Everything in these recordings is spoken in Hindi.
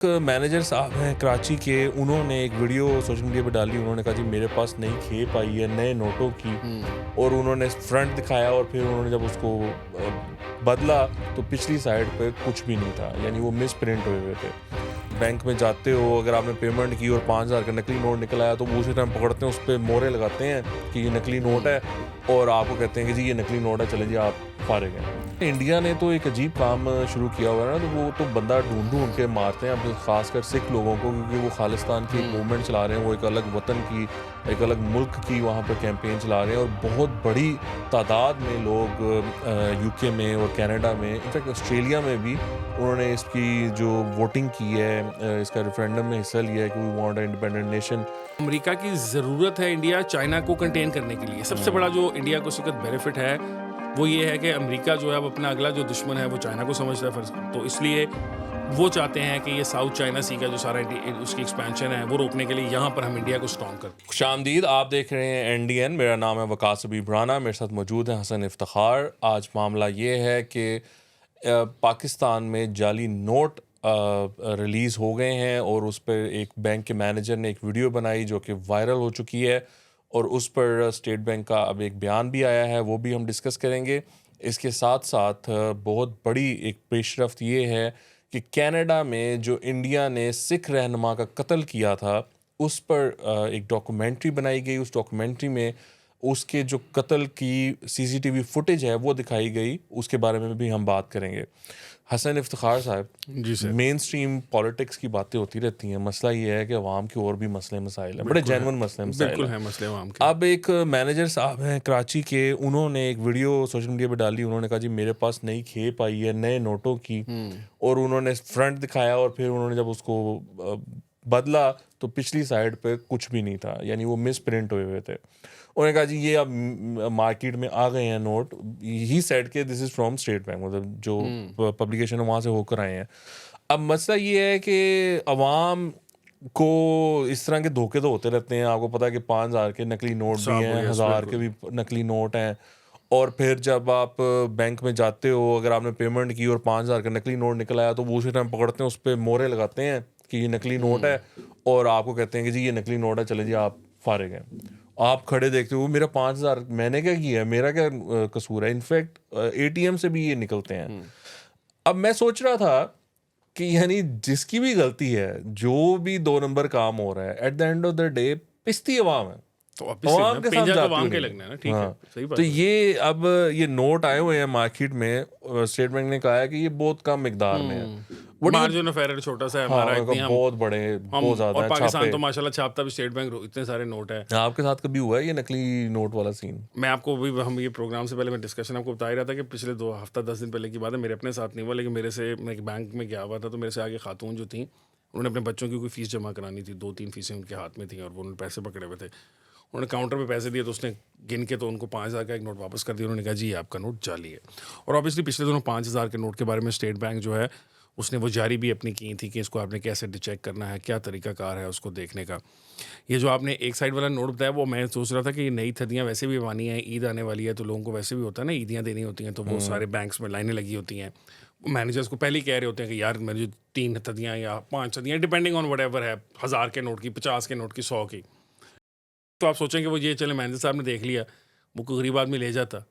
मैनेजर साहब हैं कराची के, उन्होंने एक वीडियो सोशल मीडिया पे डाली। उन्होंने कहा जी मेरे पास नई खेप आई है नए नोटों की, और उन्होंने फ्रंट दिखाया और फिर उन्होंने जब उसको बदला तो पिछली साइड पे कुछ भी नहीं था, यानी वो मिस प्रिंट हुए हुए थे। बैंक में जाते हो, अगर आपने पेमेंट की और 5,000 का नकली नोट निकल आया तो वो उसी टाइम पकड़ते हैं, उस पर मोहरे लगाते हैं कि ये नकली नोट है, और आपको कहते हैं कि जी ये नकली नोट है, चले जी आप फारिग हैं। इंडिया ने तो एक अजीब काम शुरू किया हुआ है ना, तो वो तो बंदा ढूंढ ढूंढ के मारते हैं, अब खासकर सिख लोगों को, क्योंकि वो खालिस्तान की एक मूवमेंट चला रहे हैं, वो एक अलग वतन की, एक अलग मुल्क की वहाँ पर कैंपेन चला रहे हैं, और बहुत बड़ी तादाद में लोग यूके में और कनाडा में, इनफैक्ट ऑस्ट्रेलिया में भी उन्होंने इसकी जो वोटिंग की है, इसका रेफरेंडम में हिस्सा लिया है कि we want independent nation. America की ज़रूरत है इंडिया चाइना को कंटेन करने के लिए। सबसे बड़ा जो इंडिया को इस वक्त बेनिफिट है वो ये है कि अमेरिका जो है अब अपना अगला जो दुश्मन है वो चाइना को समझता है फर्ज, तो इसलिए वो चाहते हैं कि ये साउथ चाइना सी का जो सारा उसकी एक्सपेंशन है वो रोकने के लिए यहाँ पर हम इंडिया को स्ट्रॉन्ग करें। खुशामदीद, आप देख रहे हैं NDN। मेरा नाम है वकास अबी बुरहाना, मेरे साथ मौजूद है हसन इफ्तिखार। आज मामला ये है कि पाकिस्तान में जाली नोट रिलीज़ हो गए हैं, और उस पर एक बैंक के मैनेजर ने एक वीडियो बनाई जो कि वायरल हो चुकी है, और उस पर स्टेट बैंक का अब एक बयान भी आया है, वो भी हम डिस्कस करेंगे। इसके साथ साथ बहुत बड़ी एक पेशरफ्त ये है कि कनाडा में जो इंडिया ने सिख रहनुमा का कत्ल किया था, उस पर एक डॉक्यूमेंट्री बनाई गई। उस डॉक्यूमेंट्री में उसके जो कत्ल की CCTV फुटेज है वो दिखाई गई, उसके बारे में भी हम बात करेंगे। हसन इफ्तिखार साहब, जी सर। मेन स्ट्रीम पॉलिटिक्स की बातें होती रहती हैं, मसला ये है कि अवाम के और भी मसले मसाइल हैं, बड़े जेन्युइन मसले मसाइल बिल्कुल हैं। है मसले वहाँ के। अब एक मैनेजर साहब हैं कराची के, उन्होंने एक वीडियो सोशल मीडिया पे डाली। उन्होंने कहा जी मेरे पास नई खेप आई है नए नोटों की, और उन्होंने फ्रंट दिखाया और फिर उन्होंने जब उसको बदला तो पिछली साइड पे कुछ भी नहीं था, यानी वो मिस प्रिंट हुए हुए थे। उन्होंने कहा जी ये अब मार्केट में आ गए हैं नोट। ही सेड के this is from state bank, मतलब जो पब्लिकेशन है वहाँ से होकर आए हैं। अब मसला ये है कि अवाम को इस तरह के धोखे तो होते रहते हैं। आपको पता है कि 5,000 के नकली नोट भी हैं, 1,000 के भी नकली नोट हैं, और फिर जब आप बैंक में जाते हो, अगर आपने पेमेंट की और 5,000 का नकली नोट निकल आया तो वो उसी टाइम पकड़ते हैं, उस पर मोहरे लगाते हैं कि ये नकली नोट है, और आपको कहते हैं कि जी ये नकली नोट है, चले जी आप फारिग हैं। आप खड़े देखते हो, मेरा 5,000 मैंने क्या किया है, मेरा क्या कसूर है। इनफैक्ट ATM से भी ये निकलते हैं। अब मैं सोच रहा था कि यानी जिसकी भी गलती है, जो भी 2 नंबर काम हो रहा है, at the end of the day पिसती अवाम है, तो अवाम के साथ पेंजा तो जाती अवाम के नहीं लगना है ना, ठीक है, हाँ। सही बात तो है। ये अब ये नोट आए हुए हैं मार्केट में, स्टेट बैंक ने कहा है कि ये बहुत कम मिकदार में है। मार्जिन ऑफ एरर छोटा सा है हाँ, हमारा, इतनी हम बहुत बड़े, बहुत ज़्यादा और है पाकिस्तान छापे। तो माशाल्लाह छापता भी स्टेट बैंक, इतने सारे नोट है। आपके साथ कभी हुआ है ये नकली नोट वाला सीन? मैं आपको भी, हम ये प्रोग्राम से पहले मैं डिस्कशन आपको बता ही रहा था कि पिछले 2 हफ्ता 10 दिन पहले की बात है, मेरे अपने साथ नहीं हुआ, लेकिन मेरे से, मैं एक बैंक में गया हुआ था, तो मेरे से आगे खातून जो थी, उन्होंने अपने बच्चों की कोई फीस जमा करानी थी, 2-3 फीसें उनके हाथ में थी, और वो उन्होंने पैसे पकड़े हुए थे। उन्होंने काउंटर पे पैसे दिए तो उसने गिन के तो उनको 5,000 का एक नोट वापस कर दिया। उन्होंने कहा जी ये आपका नोट जाली है। और ऑब्वियसली पिछले दिनों 5,000 के नोट के बारे में स्टेट बैंक जो है उसने वो जारी भी अपनी की थी कि इसको आपने कैसे डिचेक करना है, क्या तरीकाकार है उसको देखने का। ये जो आपने एक साइड वाला नोट बताया, वो मैं सोच रहा था कि ये नई सदियाँ वैसे भी आनी है, ईद आने वाली है, तो लोगों को वैसे भी होता है ना, ईदियाँ देनी होती हैं, तो वो सारे बैंक्स में लाइनें लगी होती हैं। मैनेजर्स को पहले ही कह रहे होते हैं कि यार मेरी जो 3 सदियाँ या 5 सदियाँ, डिपेंडिंग ऑन वट एवर है, 1,000 के नोट की, 50 के नोट की, 100 की। तो आप सोचें कि वो ये चले मैनेजर साहब ने देख लिया, वो कोई गरीब आदमी ले जाता,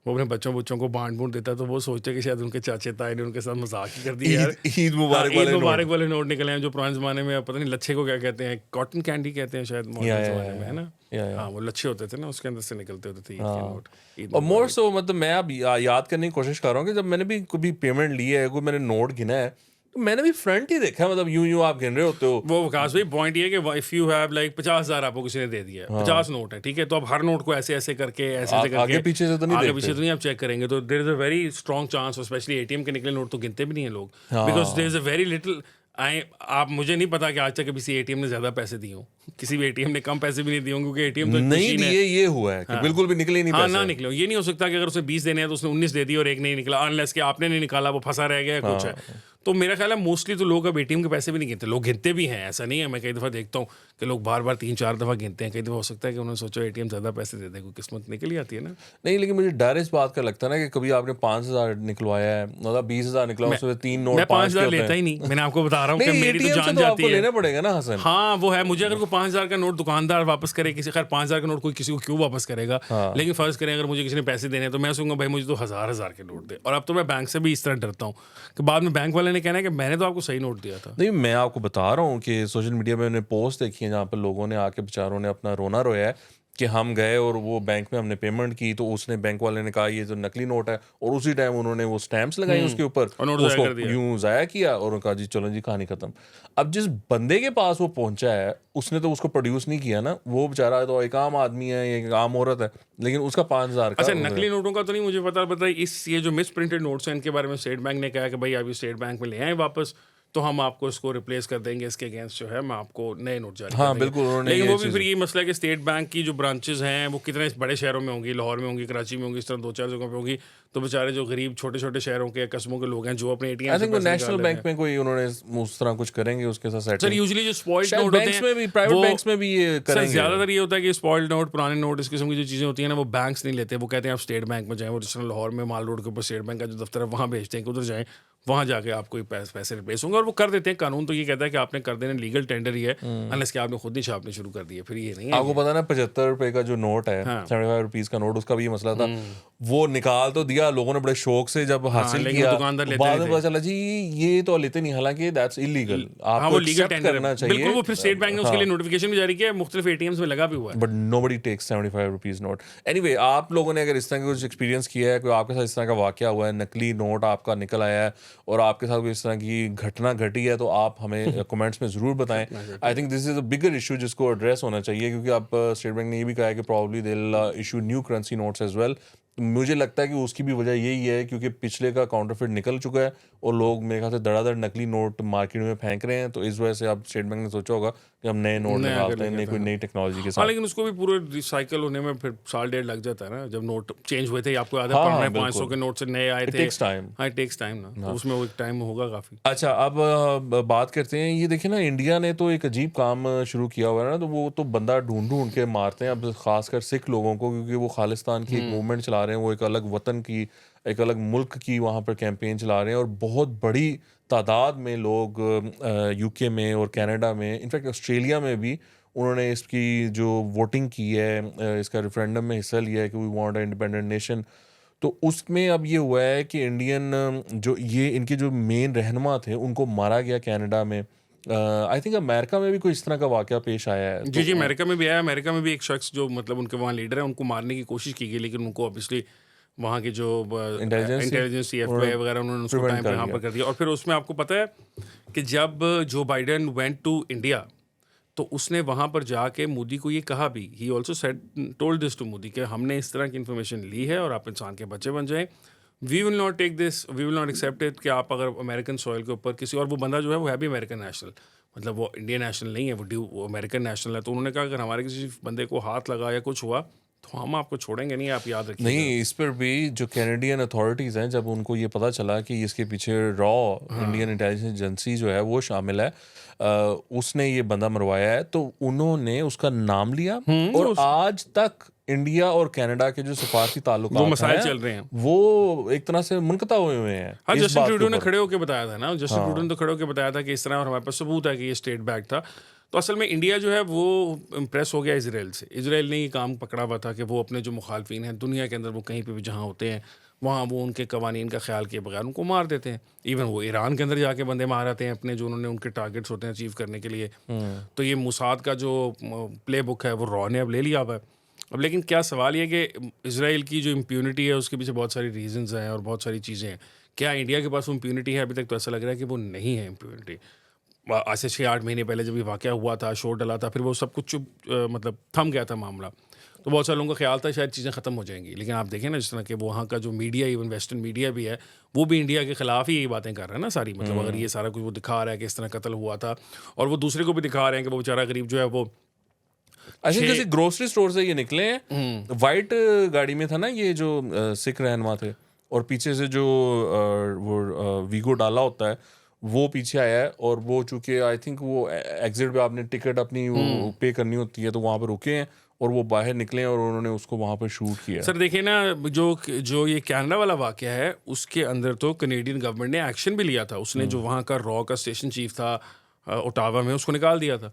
वो अपने बच्चों को बांट देता, तो वो सोचते कि शायद उनके चाचे ताए ने उनके साथ मजाक ही कर दिया यार। ईद मुबारक ईद वाले मुबारक वाले नोट निकले हैं जो पुराने ज़माने में, पता नहीं लच्छे को क्या कहते हैं, कॉटन कैंडी कहते हैं शायद मॉडर्न ज़माने में, है ना। हाँ, वो लच्छे होते थे ना, उसके अंदर से निकलते होते थे ईद के नोट। और मोर सो, मतलब मैं अब याद करने की कोशिश कर रहा हूँ कि जब मैंने भी कभी पेमेंट ली है, कोई मैंने नोट गिना है, तो मैंने भी फ्रंट ही देखा है, मतलब यूं आप गिन रहे होते हो। वो विकास भाई पॉइंट ये है कि इफ़ यू हैव लाइक 50,000 आपको किसी ने दे दिया है, 50 नोट है, ठीक है, तो अब हर नोट को ऐसे ऐसे करके आगे पीछे से तो नहीं आगे देखते। पीछे तो नहीं आप चेक करेंगे, तो there is a very strong chance, specially ATM के निकले नोट तो गिनते भी नहीं है लोग, because there is a very little. आप, मुझे नहीं पता कि आज तक किसी ATM ने ज्यादा पैसे दिए हों, किसी भी ATM ने कम पैसे भी नहीं दिए होंगे, क्योंकि ATM तो नहीं मशीन है। दिए, ये हुआ है कि बिल्कुल भी निकले ही नहीं हाँ, पैसे। ना निकले, ये नहीं हो सकता कि अगर उसने 20 देने हैं तो उसने 19 दे दिए और एक नहीं निकला, अनलेस कि आपने नहीं निकाला, वो फंसा रह गया कुछ है। तो मेरा ख्याल है मोस्टली तो लोग अब एटीएम के पैसे भी नहीं गिनते, लोग गिनते भी हैं, ऐसा नहीं है। मैं कई दफ़ा देखता हूँ कि लोग बार बार 3-4 दफ़ा गिनते हैं। कई दफ़ा हो सकता है कि उन्होंने सोचा एटीएम ज़्यादा पैसे दे दे, कोई किस्मत निकल ही आती है ना। नहीं, लेकिन मुझे डर इस बात का लगता है ना कि कभी आपने 5,000 निकलवाया है, मतलब 20,000 निकला, उसमें 3 नोट मैं 5 के 5,000 होते लेता हैं। ही नहीं, मैंने आपको बता रहा हूँ कि नहीं, मेरी तो एटीएम से जान तो जाती आपको है। लेना पड़ेगा ना हसन। हाँ वो है, मुझे अगर कोई 5,000 का नोट दुकानदार वापस करे, किसी खैर 5,000 का नोट कोई किसी को क्यों वापस करेगा, लेकिन फ़र्ज़ करें अगर मुझे किसी ने पैसे देने हैं तो मैं सोचूंगा भाई मुझे तो हज़ार के नोट दे। और अब तो मैं बैंक से भी इस तरह डरता हूँ कि बाद में बैंक वाले ने कहना है कि मैंने तो आपको सही नोट दिया था। नहीं, मैं आपको बता रहा हूँ कि सोशल मीडिया पे मैंने पोस्ट देखी है जहाँ पर लोगों ने आके बेचारों ने अपना रोना रोया है कि हम गए और वो बैंक में हमने पेमेंट की, तो उसने बैंक वाले ने कहा ये जो नकली नोट है, और उसी टाइम उन्होंने वो स्टैम्प्स लगाई उसके ऊपर, और नोट ज़ाया उसको कर दिया। यूं ज़ाया किया और उन्होंने कहा जी चलो जी कहानी खत्म। अब जिस बंदे के पास वो पहुंचा है उसने तो उसको प्रोड्यूस नहीं किया ना, वो बेचारा तो एक आम आदमी है, एक आम औरत है, लेकिन उसका 5,000 का अच्छा, नकली नोटों का तो नहीं मुझे पता, बताइए इस ये जो मिस प्रिंटेड नोट्स हैं इनके बारे में स्टेट बैंक ने कहा कि भाई आप ये स्टेट बैंक में ले आए वापस, तो हम आपको इसको रिप्लेस कर देंगे, इसके अगेंस्ट जो है मैं आपको नए नोट जारी कर हाँ देंगे। बिल्कुल, उन्होंने लेकिन ये वो भी चीज़ फिर ये मसला है कि स्टेट बैंक की जो ब्रांचेस हैं वो कितने बड़े शहरों में होंगी, लाहौर में होंगी, कराची में होंगी, इस तरह 2-4 जगहों पे होंगी, तो बेचारे जो गरीब छोटे छोटे शहरों के कस्बों के लोग हैं जो अपने एटीएम आई से थिंक वो पैसे नेशनल निकाल बैंक लेते हैं। में कोई उन्होंने उस तरह कुछ करेंगे उसके साथ सर सेटिंग। यूजुअली जो स्पॉइल्ड शायद नोट होते बैंक्स हैं में भी, प्राइवेट वो बैंक्स में भी ये सर करेंगे। ज़्यादातर ये होता है कि स्पॉइल्ड नोट, पुराने नोट, इस किस्म की जो चीज़ें होती हैं ना वो बैंक्स नहीं लेते, वो कहते हैं आप स्टेट बैंक में जाएं, वो जिस तरह लाहौर में माल रोड के ऊपर स्टेट बैंक का जो दफ्तर है वहाँ भेजते हैं कि उधर जाएं, वहाँ जाके आपको पैसे रिप्लेस होंगे, और वो कर देते हैं। कानून तो ये कहता है कि आपने कर देना, लीगल टेंडर ही है, अनलेस कि आपने खुद नहीं छापने शुरू कर दिए, फिर ये नहीं है। आपको पता ना 75 रुपए का जो नोट है, हाँ। 75 रुपीज का नोट, उसका भी ये मसला था, वो निकाल तो दिया लोगों ने बड़े शौक से जब हासिल लेकिन किया, दुकानदार लेते बाद नहीं में पता चला जी ये तो लेते नहीं, हालांकि दैट्स इलीगल, हाँ आपको वो लीगल एक्सेप्ट टेंडर करना है, चाहिए। बिल्कुल। वो फिर स्टेट बैंक ने उसके हाँ। लिए नोटिफिकेशन भी जारी किया है, मुख्तलिफ एटीएम्स में लगा भी हुआ है। But nobody takes 75 rupees note. Anyway, आप लोगों ने अगर इस तरह का कुछ एक्सपीरियंस किया है, कोई आपके साथ इस तरह का वाकया हुआ है, नकली नोट आपका निकल आया है और आपके साथ कोई इस तरह की घटना घटी है, तो आप हमें कमेंट्स में ज़रूर बताएं। I think this is a bigger issue जिसको एड्रेस होना चाहिए, क्योंकि आप स्टेट बैंक ने ये भी कहा है कि probably they will issue new currency notes as well. मुझे लगता है कि उसकी भी वजह यही है क्योंकि पिछले का काउंटरफिट निकल चुका है और लोग मेरे ख्याल से धड़ाधड़ नकली नोट मार्केट में फेंक रहे हैं, तो इस वजह से अब स्टेट बैंक ने सोचा होगा कि हम नए नोट नया निकालते कर हैं, लेंगे, नई कोई हाँ। नई टेक्नोलॉजी के हाँ साथ। लेकिन उसको भी पूरे रिसाइकल होने में फिर साल डेढ़ लग जाता है ना। जब नोट चेंज हुए थे, आपको याद है, हाँ, पुराने बिल्कुल। 500 के नोट से नए आए It थे। takes time. हाँ, इट टेक्स टाइम ना, तो उसमें वो एक टाइम होगा काफ़ी। अच्छा, अब बात करते हैं, ये देखिए ना, इंडिया ने तो एक अजीब काम शुरू किया हुआ है ना, तो वो तो बंदा ढूंढ ढूंढ के मारते हैं अब, खासकर सिख लोगों को, क्योंकि वो खालिस्तान की एक मूवमेंट चला रहे हैं, वो एक अलग वतन की, एक अलग मुल्क की वहाँ पर कैंपेन चला रहे हैं, और बहुत बड़ी तादाद में लोग यूके में और कनाडा में, इनफैक्ट ऑस्ट्रेलिया में भी उन्होंने इसकी जो वोटिंग की है, इसका रेफरेंडम में हिस्सा लिया है कि we want a independent nation. तो उसमें अब ये हुआ है कि इंडियन जो ये इनके जो मेन रहनुमा थे उनको मारा गया कनाडा में। आई थिंक अमेरिका में भी कोई इस तरह का वाकया पेश आया है। जी जी, अमेरिका में भी आया। अमेरिका में भी एक शख्स जो मतलब उनके वहाँ लीडर है, उनको मारने की कोशिश की गई, लेकिन उनको ऑब्वियसली वहाँ की जो इंटेलिजेंस FBI वगैरह उन्होंने उसको prevent टाइम पे कर यहाँ लिया। पर कर दिया। और फिर उसमें आपको पता है कि जब जो बाइडन वेंट टू इंडिया, तो उसने वहाँ पर जाके मोदी को ये कहा भी, he also said told this to Modi कि हमने इस तरह की इन्फॉर्मेशन ली है और आप इंसान के बच्चे बन जाएं, we will not take this, we will not accept it कि आप अगर अमेरिकन सॉइल के ऊपर किसी, और वो बंदा जो है वो है भी अमेरिकन नेशनल, मतलब वो इंडियन नेशनल नहीं है, वो अमेरिकन नेशनल है। तो उन्होंने कहा अगर हमारे किसी बंदे को हाथ लगा या कुछ हुआ तो हम आपको छोड़ेंगे नहीं, आप याद रखिए। नहीं, इस पर भी जो कैनेडियन अथॉरिटीज़ हैं, जब उनको ये पता चला कि इसके पीछे रॉ इंडियन इंटेलिजेंस एजेंसी जो है वो शामिल है, उसने ये बंदा मरवाया है, तो उन्होंने उसका नाम लिया और आज तक इंडिया और कनाडा के जो सफारती ताल्लुकात वो मसाइल हैं, चल रहे हैं, वो एक तरह से मुनक़ता हुए हैं। हाँ, इस जस्टिन बात के ट्रूडो ने ऊपर। खड़े होकर बताया था ना, जस्टिन ट्रूडो ने तो खड़े होकर बताया था कि इस तरह, और हमारे पास सबूत है कि ये स्टेट बैग था। तो असल में इंडिया जो है वो इम्प्रेस हो गया इजराइल से। इजराइल ने ये काम पकड़ा हुआ था कि वो अपने जो मुखालफिन हैं दुनिया के अंदर, वो कहीं पे भी जहाँ होते हैं वहाँ वो उनके कवानीन का ख्याल किए बगैर उनको मार देते हैं। इवन वो ईरान के अंदर जाके बंदे मार आते हैं अपने, जो उन्होंने उनके टारगेट्स होते हैं अचीव करने के लिए। तो ये मुसाद का जो प्ले बुक है वो रॉ ने अब ले लिया हुआ है। अब लेकिन क्या सवाल ये कि इजराइल की जो इम्प्यूनिटी है उसके पीछे बहुत सारी रीजंस हैं और बहुत सारी चीज़ें हैं। क्या इंडिया के पास वो इम्प्यूनिटी है? अभी तक तो ऐसा लग रहा है कि वो नहीं है इम्प्यूनिटी। आज से 6-8 महीने पहले जब ये वाक़या हुआ था, शोर डला था, फिर वो सब कुछ मतलब थम गया था मामला। तो बहुत सारे लोगों का ख्याल था शायद चीज़ें ख़त्म हो जाएंगी, लेकिन आप देखें ना जिस तरह के वो वहाँ का जो मीडिया, इवन वेस्टर्न मीडिया भी है, वो भी इंडिया के ख़िलाफ़ ही यही बातें कर रहा है ना सारी। मतलब अगर ये सारा कुछ वो दिखा रहा है कि इस तरह कत्ल हुआ था, और वो दूसरे को भी दिखा रहे हैं कि वो बेचारा गरीब जो है वो आई थिंक किसी ग्रोसरी स्टोर से ये निकले हैं, वाइट गाड़ी में था ना ये जो सिख रहनुमा थे, और पीछे से जो वो वीगो डाला होता है वो पीछे आया है और वो चूंकि आई थिंक वो एग्जिट पे आपने टिकट अपनी पे करनी होती है तो वहाँ पे रुके हैं और वो बाहर निकले और उन्होंने उसको वहाँ पे शूट किया। सर देखिए ना, जो जो ये कनाडा वाला वाक़या है उसके अंदर तो कनेडियन गवर्नमेंट ने एक्शन भी लिया था। उसने जो वहाँ का रॉ का स्टेशन चीफ था ओटावा में, उसको निकाल दिया था।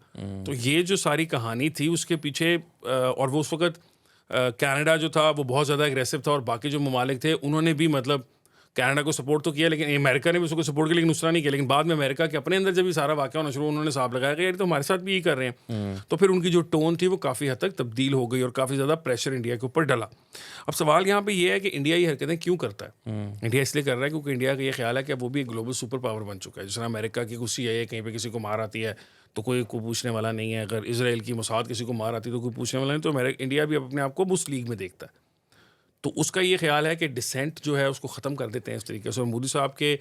तो ये जो सारी कहानी थी उसके पीछे और वो उस वक्त कनाडा जो था वो बहुत ज़्यादा एग्रेसिव था और बाकी जो ममालिक थे उन्होंने भी मतलब कनाडा को सपोर्ट तो किया, लेकिन अमेरिका ने भी उसको सपोर्ट किया, लेकिन दूसरा नहीं किया। लेकिन बाद में अमेरिका के अपने अंदर जब ये सारा वाक़या होना शुरू, उन्होंने साफ लगाया कि यार तो हमारे साथ भी यही कर रहे हैं। तो फिर उनकी जो टोन थी वो काफ़ी हद तक तब्दील हो गई और काफ़ी ज़्यादा प्रेशर इंडिया के ऊपर डला। अब सवाल यहाँ पे ये है कि इंडिया ये हरकतें क्यों करता है? इंडिया इसलिए कर रहा है क्योंकि इंडिया का ये ख्याल है कि अब वो भी एक ग्लोबल सुपर पावर बन चुका है। जिस तरह अमेरिका की कुछ CIA कहीं पे किसी को मार आती है तो कोई पूछने वाला नहीं है, अगर इसराइल की मोसाद किसी को मार आती है तो कोई पूछने वाला नहीं। तो इंडिया भी अपने आप को उस लीग में देखता है। तो उसका ये ख्याल है कि डिसेंट जो है उसको ख़त्म कर देते हैं इस तरीके से। और मोदी साहब के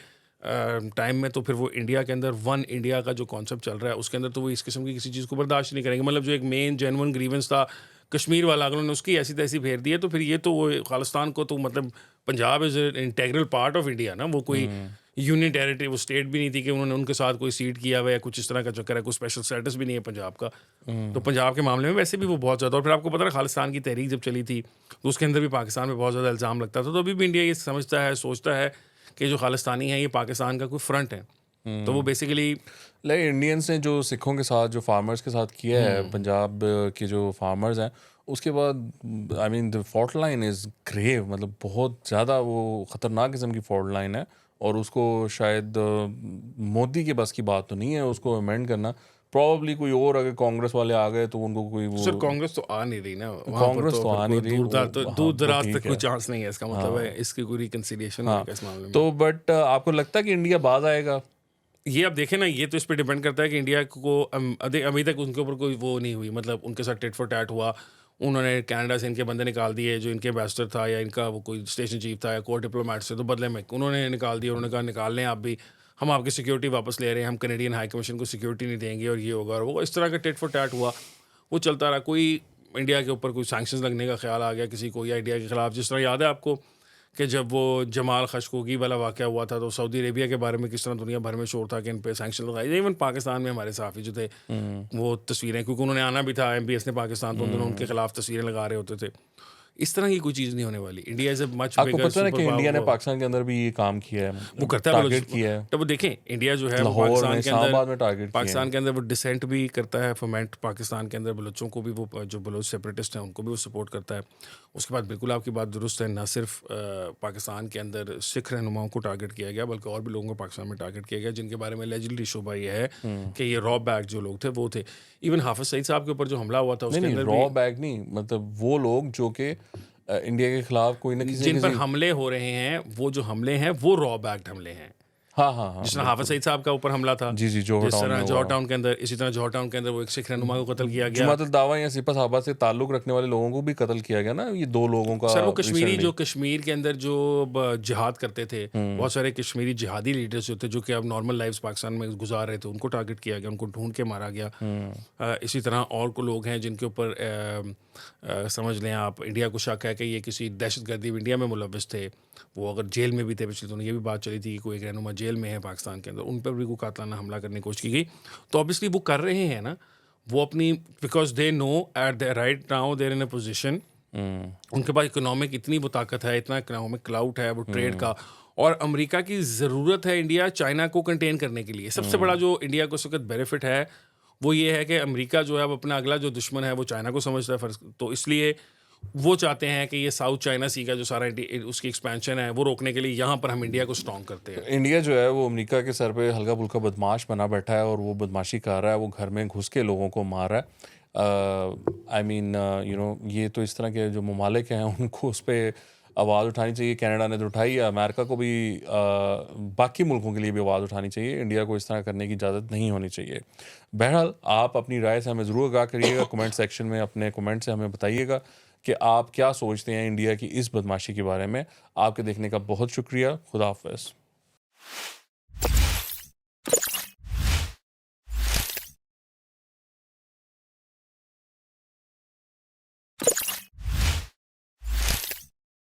टाइम में तो फिर वो इंडिया के अंदर वन इंडिया का जो कॉन्सेप्ट चल रहा है उसके अंदर तो वो इस किस्म की किसी चीज़ को बर्दाश्त नहीं करेंगे। मतलब जो एक मेन जेन्युइन ग्रीवेंस था कश्मीर वाला, अगर उन्होंने उसकी ऐसी तैसी फेर दी है तो फिर ये तो वो खालिस्तान को तो मतलब Punjab is integral part of India ना, वो कोई यूनियन टेरिटरी, वो स्टेट भी नहीं थी कि उन्होंने उनके साथ कोई सीट किया हुआ या कुछ इस तरह का चक्कर है, कोई स्पेशल स्टेटस भी नहीं है पंजाब का। तो पंजाब के मामले में वैसे भी वो बहुत ज़्यादा, और फिर आपको पता है खालिस्तान की तहरीक जब चली थी तो उसके अंदर भी पाकिस्तान में बहुत ज़्यादा इल्ज़ाम लगता था। तो अभी भी इंडिया ये समझता है, सोचता है कि जो खालिस्तानी है ये पाकिस्तान का कोई फ्रंट है। तो वो बेसिकली लाइक इंडियंस ने जो सिखों के साथ, जो फार्मर्स के साथ किया है, पंजाब के जो फार्मर्स हैं, उसके बाद I mean the fault line is grave, मतलब बहुत ज़्यादा वो ख़तरनाक किस्म की फॉल्ट लाइन है और उसको शायद मोदी के बस की बात तो नहीं है उसको अमेंड करना। प्रॉब्ली कोई और अगर कांग्रेस वाले आ गए तो उनको कोई वो, सर कांग्रेस तो आ नहीं रही ना वहाँ पर, कांग्रेस तो आ नहीं रही, दूर दराज तक ठीक कोई है। चांस नहीं है। इसका मतलब है इसकी कोई रिकन्सिलिएशन होगा इस मामले में। तो बट आपको लगता है कि इंडिया बाज आएगा? ये अब देखें ना, ये तो इस पे डिपेंड करता है कि इंडिया को अभी तक उनके ऊपर कोई वो नहीं हुई, मतलब उनके साथ टिट फॉर टैट हुआ। उन्होंने कनाडा से इनके बंदे निकाल दिए, जो इनके एम्बेसडर था या इनका वो कोई स्टेशन चीफ था या कोर डिप्लोमेट से, तो बदले में उन्होंने निकाल दिया। उन्होंने कहा निकाल लें आप भी, हम आपकी सिक्योरिटी वापस ले रहे हैं, हम कनेडियन हाई कमीशन को सिक्योरिटी नहीं देंगे और ये होगा और वो, इस तरह का टिट फॉर टैट हुआ। वो चलता रहा। कोई इंडिया के ऊपर कोई सैंक्शंस लगने का ख्याल आ गया किसी को या इंडिया के ख़िलाफ़। जिस तरह याद है आपको कि जब वो जमाल खशकोगी वाला वाक़या हुआ था तो सऊदी अरेबिया के बारे में किस तरह दुनिया भर में शोर था कि इन पे सैंक्शन लगाए। इवन पाकिस्तान में हमारे सहाफ़ी जो थे वो तस्वीरें, क्योंकि उन्होंने आना भी था MBS ने पाकिस्तान, तो उनके खिलाफ तस्वीरें लगा रहे होते थे। इस तरह की कोई चीज़ नहीं होने वाली। इंडिया इज़ अ मच आपको बिगर पता है कि सुपर इंडिया ने पावर। पाकिस्तान के अंदर भी ये काम किया है, वो करता है, टारगेट किया है। तो वो देखें इंडिया जो है वो लाहौर में, पाकिस्तान के इस्लामाबाद में अंदर, टारगेट किया पाकिस्तान है। के अंदर वो डिसेंट भी करता है, फोमेंट पाकिस्तान के अंदर बलोचों को भी, वो जो बलोच सेपरेटिस्ट हैं उनको भी वो सपोर्ट करता है। उसके बाद बिल्कुल आपकी बात दुरुस्त है, ना सिर्फ पाकिस्तान के अंदर सिख रहनुमाओं को टारगेट किया गया बल्कि और भी लोगों को पाकिस्तान में टारगेट किया गया जिनके बारे में एलिजिडली शोभा ये है कि ये रॉ बैग जो लोग थे वो थे। इवन हाफिज सईद साहब के ऊपर जो हमला हुआ था उसके नहीं अंदर रॉ भी बैग नहीं, मतलब वो लोग जो कि इंडिया के खिलाफ कोई ना किसी जिन पर हमले हो रहे हैं, वो जो हमले हैं वो रॉ बैग्ड हमले हैं। हाँ जिस तरह हाफिज सईद साहब का ऊपर हमला था, जी जौहर जिस टाउन तरह में जौहर हुआ। टाउन के अंदर, इसी तरह जौहर टाउन के अंदर वो एक सिख रहनुमा को कत्ल किया गया। जुमातुल दावा या सिपा साहबा से ताल्लुक रखने वाले लोगों को भी कत्ल किया गया ना, ये 2 लोगों का। सर वो कश्मीरी, recently। जो कश्मीर के अंदर जो जिहाद करते थे, बहुत सारे कश्मीरी जिहादी लीडर्स जो थे जो कि अब नॉर्मल लाइफ्स पाकिस्तान में गुजार रहे थे, उनको टारगेट किया गया, उनको ढूंढ के मारा गया। इसी तरह और को लोग हैं जिनके ऊपर समझ लें आप, इंडिया को शक है कि ये किसी दहशतगर्दी इंडिया में मुलविस थे। वो अगर जेल में भी थे पिछले दिनों, ये भी बात चली थी कि कोई एक रहनुमा जेल में है पाकिस्तान के अंदर, उन पर भी कोई कातलाना हमला करने की कोशिश की गई। तो ऑब्वियसली वो कर रहे हैं ना, वो अपनी, because they know at the right now there in a position, उनके पास इकोनॉमिक इतनी वो ताकत है, इतना इकोनॉमिक क्लाउट है वो ट्रेड का, और अमेरिका की ज़रूरत है इंडिया चाइना को कंटेन करने के लिए। सबसे बड़ा जो इंडिया को इस वक्त बेनिफिट है वो ये है कि अमेरिका जो है अब अपना अगला जो दुश्मन है वो चाइना को समझता है फर्ज, तो इसलिए वो चाहते हैं कि ये साउथ चाइना सी का जो सारा उसकी एक्सपेंशन है वो रोकने के लिए यहाँ पर हम इंडिया को स्ट्रॉन्ग करते हैं। इंडिया जो है वो अमेरिका के सर पे हल्का फुल्का बदमाश बना बैठा है और वो बदमाशी कर रहा है, वो घर में घुस के लोगों को मार रहा है। आई मीन यू नो, ये तो इस तरह के जो ममालिक हैं उनको उस पर आवाज़ उठानी चाहिए। कनाडा ने तो उठाई है, अमेरिका को भी बाकी मुल्कों के लिए भी आवाज़ उठानी चाहिए। इंडिया को इस तरह करने की इजाज़त नहीं होनी चाहिए। बहरहाल आप अपनी राय से हमें ज़रूर आगाह करिएगा, कमेंट सेक्शन में अपने कमेंट से हमें बताइएगा कि आप क्या सोचते हैं इंडिया की इस बदमाशी के बारे में। आपके देखने का बहुत शुक्रिया। खुदा हाफ़िज़।